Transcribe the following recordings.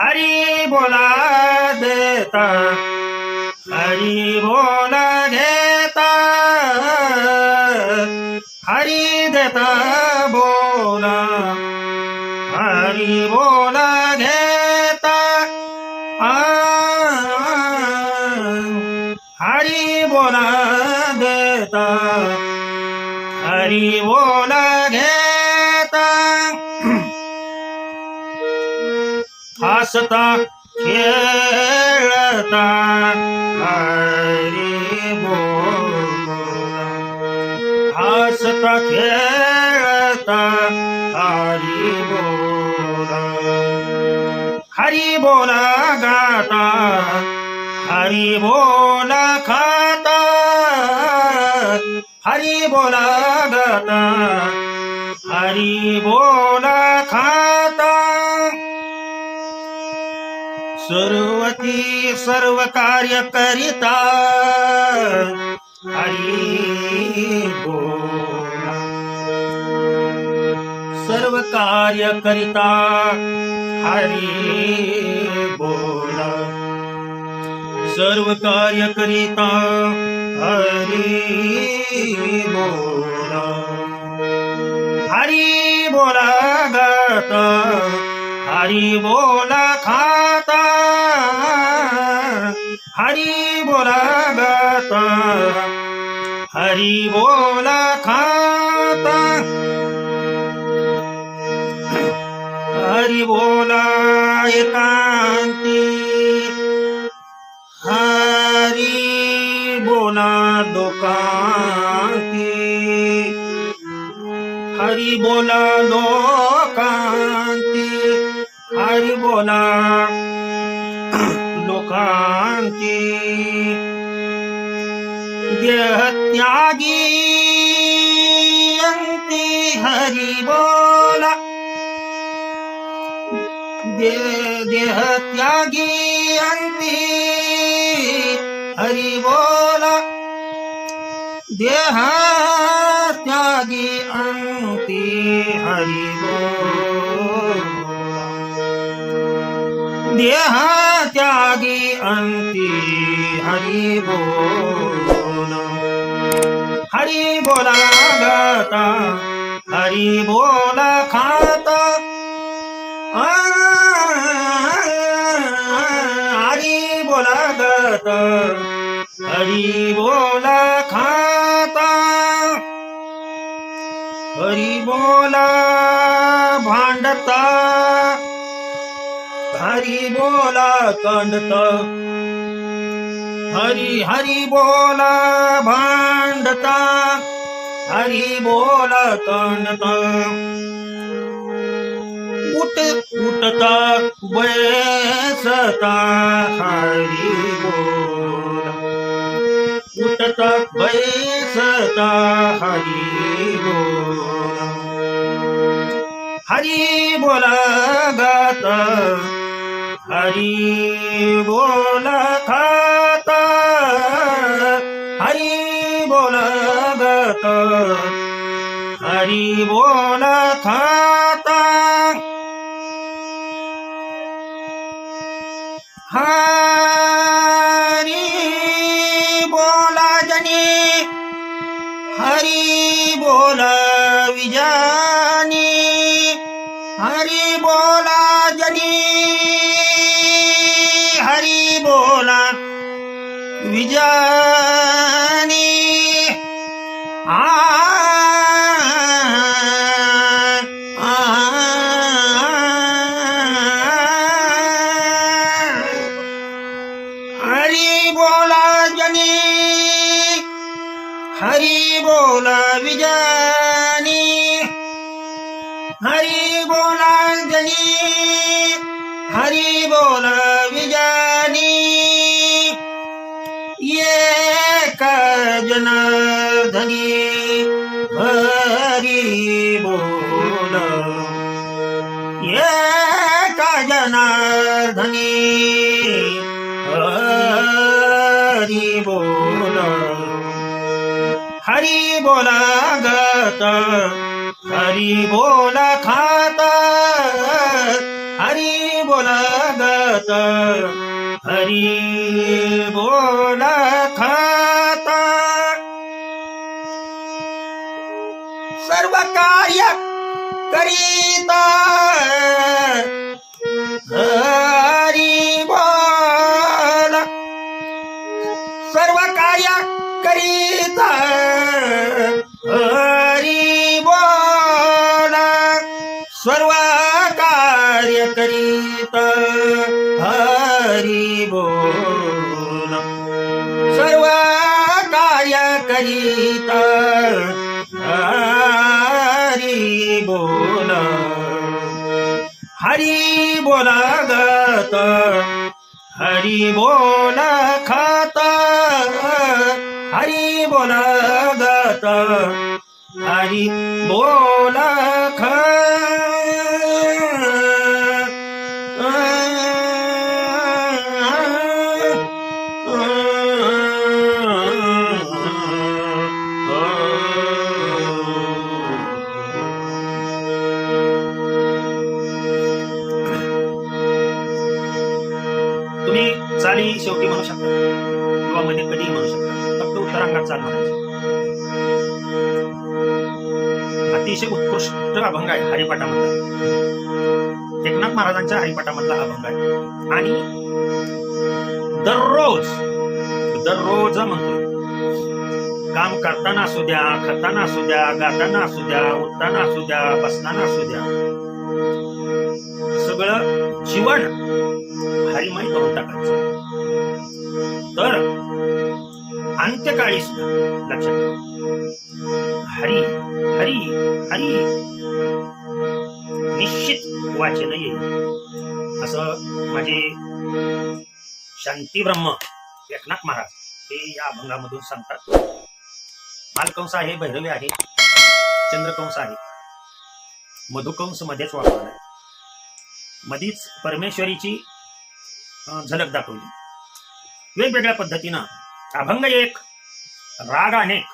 हरी बोला देता हरी बोला घेता हरी देता बोला हरी बोला घेता हरी बोला देता हरी बोला घेता हसता खेळता हरी बोला हसता खेळता हरी बोला हरी बोला गाता हरी बोला खाता हरी बोला गाता हरी बोला खाता सर्वती सर्व कार्य करिता हरी बोला सर्व कार्य करिता हरी बोला सर्व कार्य करिता हरी बोला हरी बोला गाता हरी बोला खाता हरी बोला गाता हरी बोला खाता हरी बोला एकांती हरी बोला लोकांती हरी बोला लोकांती हरी बोला लोकांती देह त्यागी अंती हरी बोला देह त्यागी अंती हरी बोला देह त्यागी अंती हरी बोला देह त्यागी अंती हरी बोला हरी बोला गाता हरी बोला खाता हरी बोला गाता हरी बोला खाता हरी बोला भांडता हरी बोला कंडता हरी हरी बोला भांडता हरी बोला कंडता उठता बैसता हरी बोला उठता बैसता हरी बोला हरी बोला गाता हरी बोला खाता हरी बोला गाता हरी बोला खाता हरी बोला जनी हरी बोला विजानी हरी बोला जनी हरी बोला विजानी हरी बोला जनी हरी बोला विजानी हरी बोला जनी हरी बोला विजानी ये का जनार्दनी हरी बोला एका जनार्दनी हरी बोला गत हरी बोला खात हरी बोला गत हरी बोला खाता सर्व कार्य करीता हरी बोला सर्व कार्य करीता हरी बोला सर्व कार्य करीता हरी बोला सर्व कार्य करीता हरी बोला गत हरी बोला खाता हरी बोला गत हरी बोला तुम्ही चाली शेवटी म्हणू शकता किंवा मध्ये कधीही म्हणू शकता, फक्त उत्तरांगात चाल म्हणायची. अतिशय उत्कृष्ट अभंग आहे हरिपाठामधला, एकनाथ महाराजांच्या हरिपाठामधला अभंग आहे. आणि दररोज म्हणतो, काम करताना असू द्या, खाताना असू द्या, गाताना असू द्या, उठताना असू द्या, बसताना असू द्या, सगळं जीवन हरिमय करून टाकायचं. तर अंत्यकाळी सुद्धा लक्षात ठेवा, हरी हरी हरी निश्चित वाचन येईल असं माझे शांती ब्रह्म एकनाथ महाराज हे या अभंगामधून सांगतात. मालकंस आहे, भैरवी आहे, चंद्रकंस आहे, मधुकंस मध्येच वापरला आहे. मधीच परमेश्वरीची झलक दाखवली. वेगवेगळ्या पद्धतीनं अभंग एक, राग अनेक.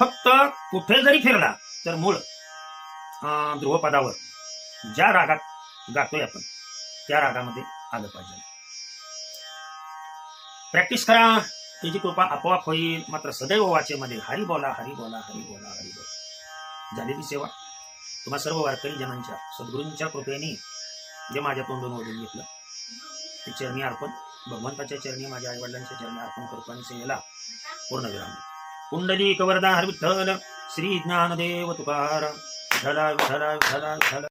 फक्त कुठे जरी फिरला तर मूळ ध्रुवपदावर ज्या रागात गातोय आपण त्या रागामध्ये आलं पाहिजे. प्रॅक्टिस करा, त्याची कृपा आपोआप होईल. मात्र सदैव वाचेमध्ये हरी बोला हरी बोला हरी बोला हरी बोला. झालेली सेवा तुम्हा सर्व वारकरी जनांच्या सद्गुरूंच्या कृपेने जे माझ्या तोंडून ओढून घेतलं ते चरणी अर्पण, भगवंताच्या चरणी, माझ्या आईवडिलांच्या चरणी अर्पण करतो आणि सेवेला पूर्णविराम. कुंडली कवरदा हर विठ्ठल श्री ज्ञानदेव तुकाराम. विठ्ठला विठ्ठला विठ्ठला विठ्ठला.